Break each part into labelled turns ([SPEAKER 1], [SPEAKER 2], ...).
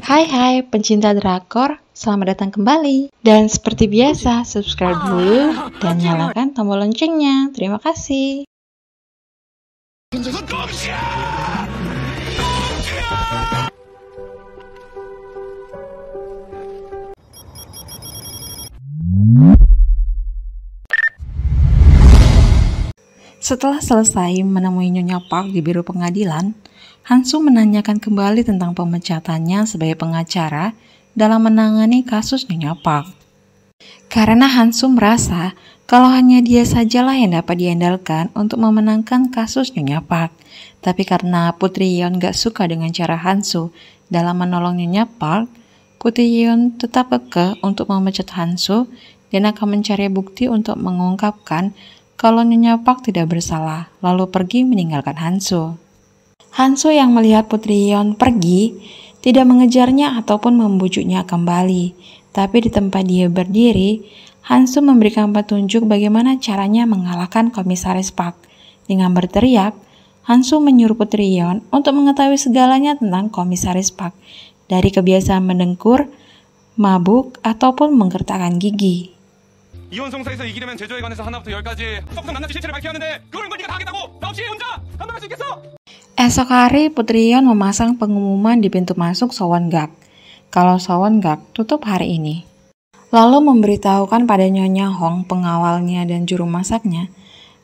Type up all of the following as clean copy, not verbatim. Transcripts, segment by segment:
[SPEAKER 1] Hai pencinta drakor, selamat datang kembali. Dan seperti biasa, subscribe dulu dan nyalakan tombol loncengnya. Terima kasih. Setelah selesai menemui Nyonya Park di biro pengadilan, Hansu menanyakan kembali tentang pemecatannya sebagai pengacara dalam menangani kasus Nyonya Park. Karena Hansu merasa kalau hanya dia sajalah yang dapat diandalkan untuk memenangkan kasus Nyonya Park. Tapi karena Putri Yeon gak suka dengan cara Hansu dalam menolong Nyonya Park, Putri Yeon tetap kekeh untuk memecat Hansu dan akan mencari bukti untuk mengungkapkan kalau Nyonya Park tidak bersalah, lalu pergi meninggalkan Hansu. Hansu yang melihat Putri Yeon pergi, tidak mengejarnya ataupun membujuknya kembali. Tapi di tempat dia berdiri, Hansu memberikan petunjuk bagaimana caranya mengalahkan Komisaris Park. Dengan berteriak, Hansu menyuruh Putri Yeon untuk mengetahui segalanya tentang Komisaris Park, dari kebiasaan mendengkur, mabuk, ataupun menggertakkan gigi.
[SPEAKER 2] 이혼송사에서 이기려면 제조에 관해서 하나부터 10까지 속속 낱낱이 실체를 밝혀야하는데 그걸 네가 다 하겠다고? 나 없이 혼자 감당할 수 있겠어?
[SPEAKER 1] Esok hari, Putri Yeon memasang pengumuman di pintu masuk Sowon-gak kalau Sowon-gak tutup hari ini. Lalu memberitahukan pada Nyonya Hong, pengawalnya dan juru masaknya,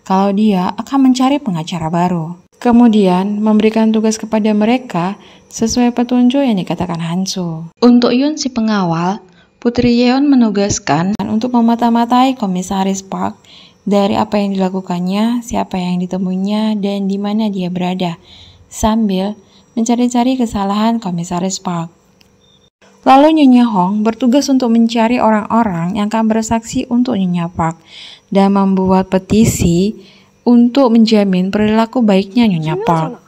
[SPEAKER 1] kalau dia akan mencari pengacara baru. Kemudian memberikan tugas kepada mereka sesuai petunjuk yang dikatakan Hansu. Untuk Yun si pengawal, Putri Yeon menugaskan untuk memata-matai Komisaris Park dari apa yang dilakukannya, siapa yang ditemuinya, dan di mana dia berada, sambil mencari-cari kesalahan Komisaris Park. Lalu Nyonya Hong bertugas untuk mencari orang-orang yang akan bersaksi untuk Nyonya Park dan membuat petisi untuk menjamin perilaku baiknya Nyonya Park.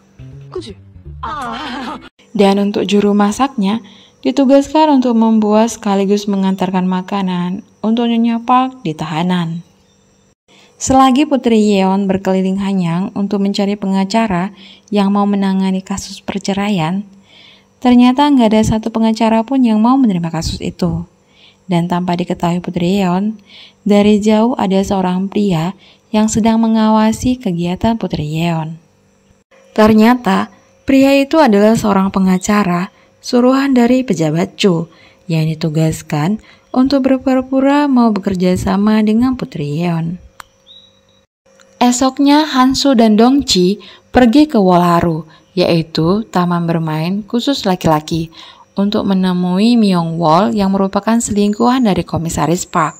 [SPEAKER 1] Dan untuk juru masaknya, ditugaskan untuk membuat sekaligus mengantarkan makanan untuk Nyonya Park di tahanan. Selagi Putri Yeon berkeliling Hanyang untuk mencari pengacara yang mau menangani kasus perceraian, ternyata nggak ada satu pengacara pun yang mau menerima kasus itu. Dan tanpa diketahui Putri Yeon, dari jauh ada seorang pria yang sedang mengawasi kegiatan Putri Yeon. Ternyata pria itu adalah seorang pengacara suruhan dari pejabat Chu yang ditugaskan untuk berpura-pura mau bekerja sama dengan Putri Yeon. Esoknya Hansu dan Dongchi pergi ke Wolharu, yaitu taman bermain khusus laki-laki, untuk menemui Myung-wol yang merupakan selingkuhan dari Komisaris Park.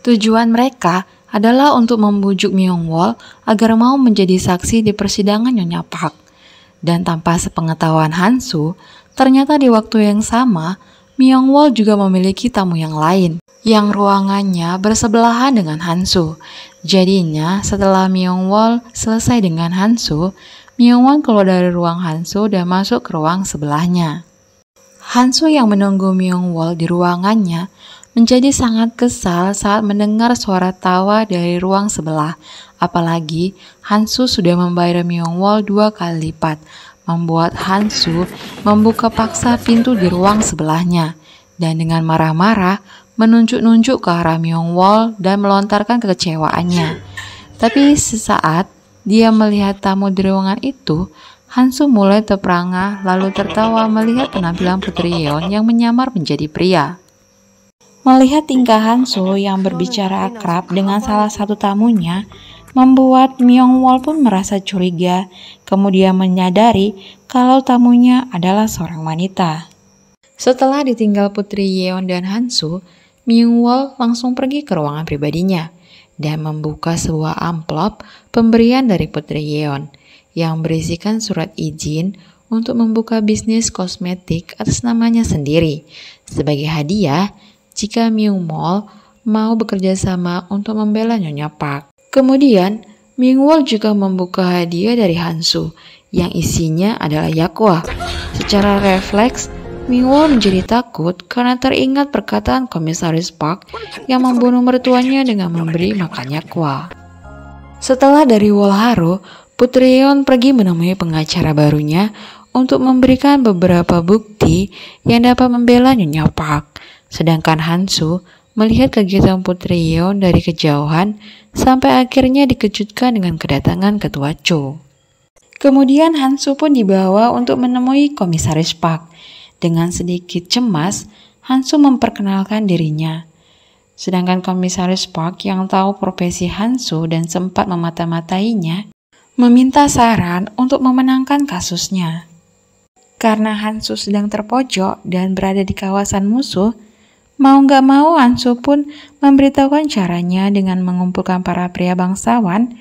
[SPEAKER 1] Tujuan mereka adalah untuk membujuk Myung-wol agar mau menjadi saksi di persidangan Nyonya Park. Dan tanpa sepengetahuan Hansu, ternyata di waktu yang sama, Myung-wol juga memiliki tamu yang lain, yang ruangannya bersebelahan dengan Hansu. Jadinya, setelah Myung-wol selesai dengan Hansu, Myung-wol keluar dari ruang Hansu dan masuk ke ruang sebelahnya. Hansu yang menunggu Myung-wol di ruangannya menjadi sangat kesal saat mendengar suara tawa dari ruang sebelah. Apalagi Hansu sudah membayar Myung-wol 2 kali lipat, membuat Hansu membuka paksa pintu di ruang sebelahnya dan dengan marah-marah menunjuk-nunjuk ke arah Myung-wol dan melontarkan kekecewaannya. Tapi sesaat dia melihat tamu di ruangan itu, Hansu mulai terperangah lalu tertawa melihat penampilan Putri Yeon yang menyamar menjadi pria. Melihat tingkah Hansu yang berbicara akrab dengan salah satu tamunya, membuat Myung-wol pun merasa curiga, kemudian menyadari kalau tamunya adalah seorang wanita. Setelah ditinggal Putri Yeon dan Hansu, Myung-wol langsung pergi ke ruangan pribadinya dan membuka sebuah amplop pemberian dari Putri Yeon yang berisikan surat izin untuk membuka bisnis kosmetik atas namanya sendiri sebagai hadiah jika Myung-wol mau bekerja sama untuk membela Nyonya Park. Kemudian, Myung-wol juga membuka hadiah dari Hansu yang isinya adalah yakwa. Secara refleks, Myung-wol menjadi takut karena teringat perkataan Komisaris Park yang membunuh mertuanya dengan memberi makan yakwa. Setelah dari Wolharu, Putri Yeon pergi menemui pengacara barunya untuk memberikan beberapa bukti yang dapat membela Nyonya Park. Sedangkan Hansu melihat kegiatan Putri Yeon dari kejauhan sampai akhirnya dikejutkan dengan kedatangan Ketua Cho. Kemudian Hansu pun dibawa untuk menemui Komisaris Park. Dengan sedikit cemas, Hansu memperkenalkan dirinya. Sedangkan Komisaris Park yang tahu profesi Hansu dan sempat memata-matainya, meminta saran untuk memenangkan kasusnya. Karena Hansu sedang terpojok dan berada di kawasan musuh, mau gak mau Hansu pun memberitahukan caranya dengan mengumpulkan para pria bangsawan,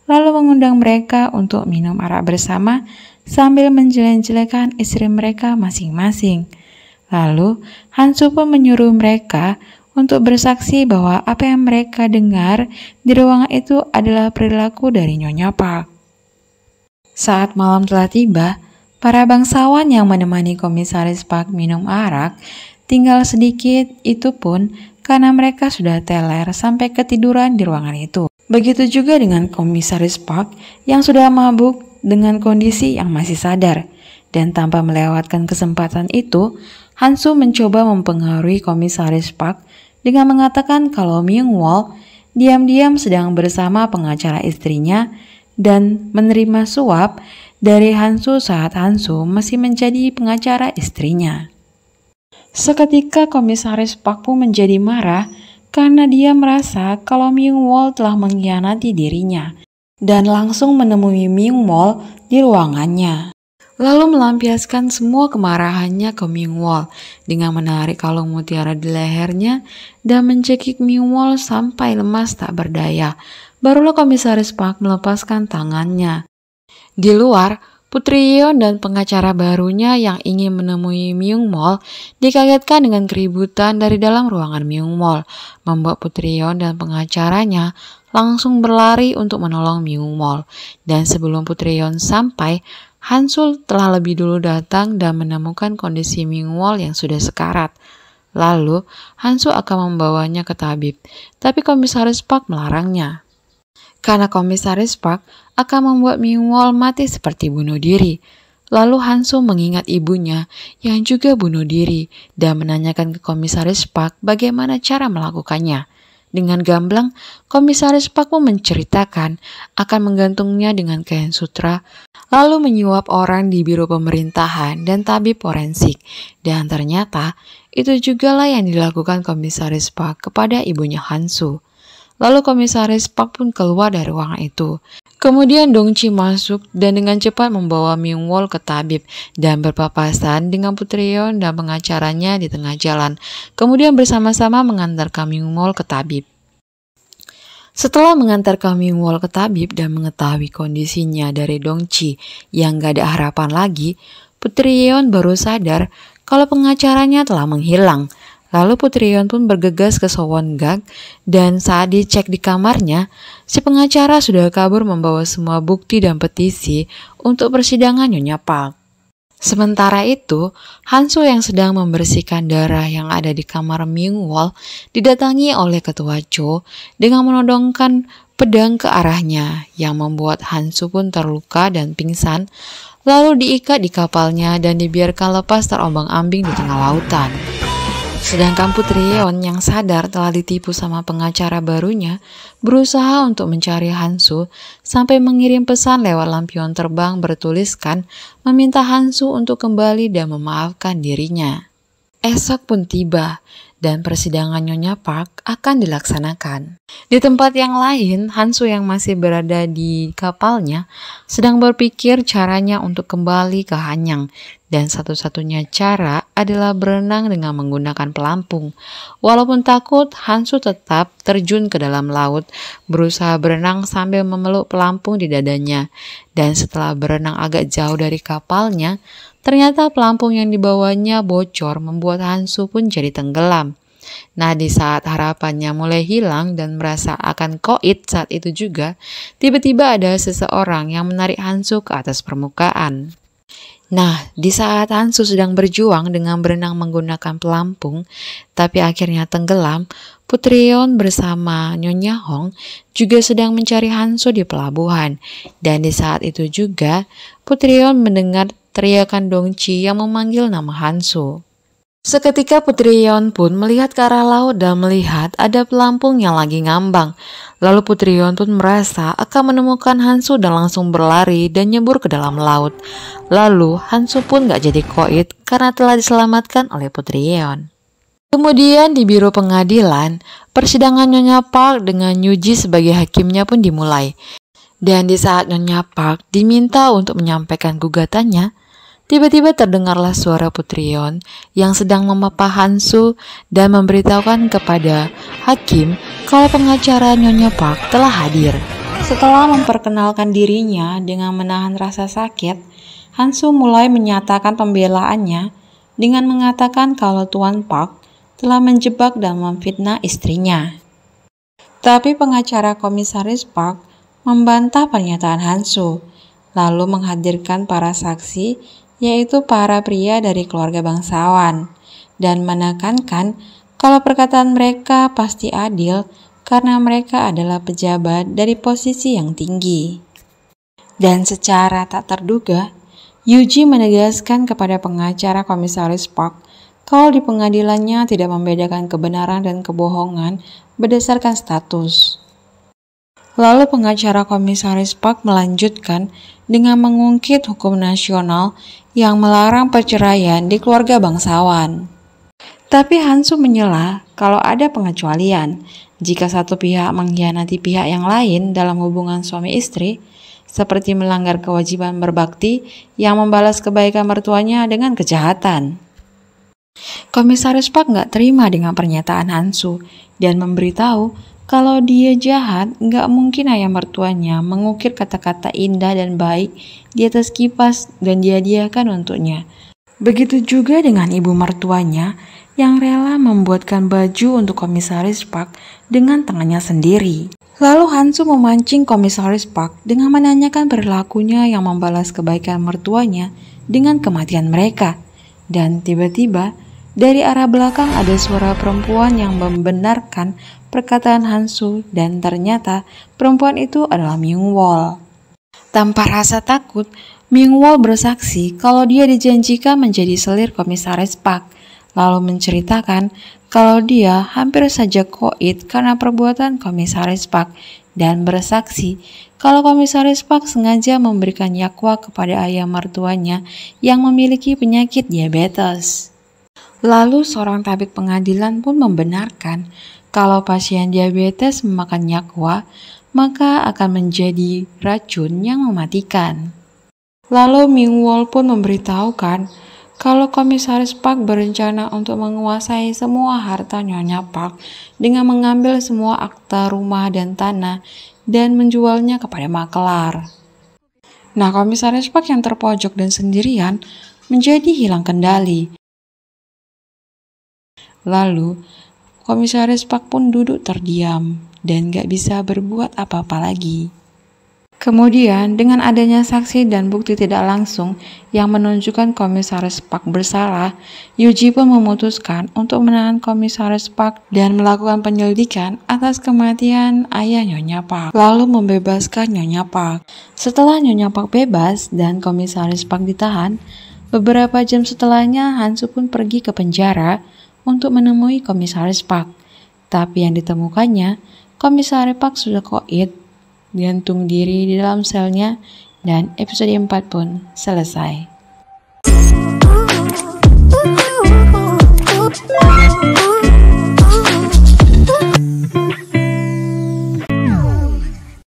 [SPEAKER 1] lalu mengundang mereka untuk minum arak bersama sambil menjelek-jelekan istri mereka masing-masing. Lalu Hansu pun menyuruh mereka untuk bersaksi bahwa apa yang mereka dengar di ruangan itu adalah perilaku dari Nyonya Park. Saat malam telah tiba, para bangsawan yang menemani Komisaris Park minum arak tinggal sedikit, itu pun karena mereka sudah teler sampai ketiduran di ruangan itu. Begitu juga dengan Komisaris Park yang sudah mabuk dengan kondisi yang masih sadar. Dan tanpa melewatkan kesempatan itu, Hansu mencoba mempengaruhi Komisaris Park dengan mengatakan kalau Myung-wol diam-diam sedang bersama pengacara istrinya dan menerima suap dari Hansu saat Hansu masih menjadi pengacara istrinya. Seketika Komisaris Park pun menjadi marah karena dia merasa kalau Myung-wol telah mengkhianati dirinya dan langsung menemui Myung-wol di ruangannya. Lalu melampiaskan semua kemarahannya ke Myung-wol dengan menarik kalung mutiara di lehernya dan mencekik Myung-wol sampai lemas tak berdaya. Barulah Komisaris Park melepaskan tangannya. Di luar, Putri Yeon dan pengacara barunya yang ingin menemui Myung-wol dikagetkan dengan keributan dari dalam ruangan Myung-wol, membuat Putri Yeon dan pengacaranya langsung berlari untuk menolong Myung-wol. Dan sebelum Putri Yeon sampai, Hansul telah lebih dulu datang dan menemukan kondisi Myung-wol yang sudah sekarat. Lalu, Hansu akan membawanya ke tabib, tapi Komisaris Park melarangnya. Karena Komisaris Park akan membuat Myung-wol mati seperti bunuh diri. Lalu Hansu mengingat ibunya yang juga bunuh diri dan menanyakan ke Komisaris Park bagaimana cara melakukannya. Dengan gamblang, Komisaris Park pun menceritakan akan menggantungnya dengan kain sutra, lalu menyuap orang di biro pemerintahan dan tabib forensik. Dan ternyata itu jugalah yang dilakukan Komisaris Park kepada ibunya Hansu. Lalu Komisaris Park pun keluar dari ruangan itu. Kemudian Dongchi masuk dan dengan cepat membawa Myung-wol ke tabib dan berpapasan dengan Putri Yeon dan pengacaranya di tengah jalan. Kemudian bersama-sama mengantarkan Myung-wol ke tabib. Setelah mengantarkan Myung-wol ke tabib dan mengetahui kondisinya dari Dongchi yang gak ada harapan lagi, Putri Yeon baru sadar kalau pengacaranya telah menghilang. Lalu Putri Yeon pun bergegas ke Sowon-gak dan saat dicek di kamarnya, si pengacara sudah kabur membawa semua bukti dan petisi untuk persidangan Nyonya Park. Sementara itu, Hansu yang sedang membersihkan darah yang ada di kamar Myung-wol didatangi oleh Ketua Cho dengan menodongkan pedang ke arahnya yang membuat Hansu pun terluka dan pingsan, lalu diikat di kapalnya dan dibiarkan lepas terombang-ambing di tengah lautan. Sedangkan Putri Yeon yang sadar telah ditipu sama pengacara barunya berusaha untuk mencari Hansu sampai mengirim pesan lewat lampion terbang bertuliskan meminta Hansu untuk kembali dan memaafkan dirinya. Esok pun tiba dan persidangan Nyonya Park akan dilaksanakan. Di tempat yang lain, Hansu yang masih berada di kapalnya sedang berpikir caranya untuk kembali ke Hanyang. Dan satu-satunya cara adalah berenang dengan menggunakan pelampung. Walaupun takut, Hansu tetap terjun ke dalam laut, berusaha berenang sambil memeluk pelampung di dadanya. Dan setelah berenang agak jauh dari kapalnya, ternyata pelampung yang dibawanya bocor membuat Hansu pun jadi tenggelam. Nah, di saat harapannya mulai hilang dan merasa akan koit saat itu juga, tiba-tiba ada seseorang yang menarik Hansu ke atas permukaan. Nah, di saat Hansu sedang berjuang dengan berenang menggunakan pelampung, tapi akhirnya tenggelam, Putri Yeon bersama Nyonya Hong juga sedang mencari Hansu di pelabuhan. Dan di saat itu juga, Putri Yeon mendengar teriakan Dongchi yang memanggil nama Hansu. Seketika Putri Yeon pun melihat ke arah laut dan melihat ada pelampung yang lagi ngambang. Lalu Putri Yeon pun merasa akan menemukan Hansu dan langsung berlari dan nyebur ke dalam laut. Lalu Hansu pun gak jadi koit karena telah diselamatkan oleh Putri Yeon. Kemudian di biro pengadilan, persidangan Nyonya Park dengan Yuji sebagai hakimnya pun dimulai. Dan di saat Nyonya Park diminta untuk menyampaikan gugatannya, tiba-tiba terdengarlah suara Putri Yeon yang sedang memapah Hansu dan memberitahukan kepada hakim kalau pengacara Nyonya Park telah hadir. Setelah memperkenalkan dirinya dengan menahan rasa sakit, Hansu mulai menyatakan pembelaannya dengan mengatakan kalau Tuan Park telah menjebak dan memfitnah istrinya. Tapi pengacara Komisaris Park membantah pernyataan Hansu, lalu menghadirkan para saksi yaitu para pria dari keluarga bangsawan, dan menekankan kalau perkataan mereka pasti adil karena mereka adalah pejabat dari posisi yang tinggi. Dan secara tak terduga, Yuji menegaskan kepada pengacara Komisaris Park kalau di pengadilannya tidak membedakan kebenaran dan kebohongan berdasarkan status. Lalu pengacara Komisaris Park melanjutkan dengan mengungkit hukum nasional yang melarang perceraian di keluarga bangsawan. Tapi Hansu menyela kalau ada pengecualian jika satu pihak mengkhianati pihak yang lain dalam hubungan suami istri, seperti melanggar kewajiban berbakti yang membalas kebaikan mertuanya dengan kejahatan. Komisaris Park gak terima dengan pernyataan Hansu dan memberitahu kalau dia jahat, gak mungkin ayah mertuanya mengukir kata-kata indah dan baik di atas kipas dan dihadiahkan untuknya. Begitu juga dengan ibu mertuanya yang rela membuatkan baju untuk Komisaris Park dengan tangannya sendiri. Lalu Hansu memancing Komisaris Park dengan menanyakan perilakunya yang membalas kebaikan mertuanya dengan kematian mereka. Dan tiba-tiba dari arah belakang ada suara perempuan yang membenarkan perkataan Hansu dan ternyata perempuan itu adalah Myung-wol. Tanpa rasa takut, Myung-wol bersaksi kalau dia dijanjikan menjadi selir Komisaris Park, lalu menceritakan kalau dia hampir saja koit karena perbuatan Komisaris Park dan bersaksi kalau Komisaris Park sengaja memberikan yakwa kepada ayah mertuanya yang memiliki penyakit diabetes. Lalu seorang tabib pengadilan pun membenarkan kalau pasien diabetes memakan yakwa, maka akan menjadi racun yang mematikan. Lalu Myung-wol pun memberitahukan kalau Komisaris Park berencana untuk menguasai semua harta Nyonya Park dengan mengambil semua akta rumah dan tanah dan menjualnya kepada makelar. Nah, Komisaris Park yang terpojok dan sendirian menjadi hilang kendali. Lalu, Komisaris Park pun duduk terdiam dan gak bisa berbuat apa-apa lagi. Kemudian, dengan adanya saksi dan bukti tidak langsung yang menunjukkan Komisaris Park bersalah, Yuji pun memutuskan untuk menahan Komisaris Park dan melakukan penyelidikan atas kematian ayah Nyonya Park, lalu membebaskan Nyonya Park. Setelah Nyonya Park bebas dan Komisaris Park ditahan, beberapa jam setelahnya Hansu pun pergi ke penjara untuk menemui Komisaris Park. Tapi yang ditemukannya, Komisaris Park sudah koit, gantung diri di dalam selnya, dan episode 4 pun selesai.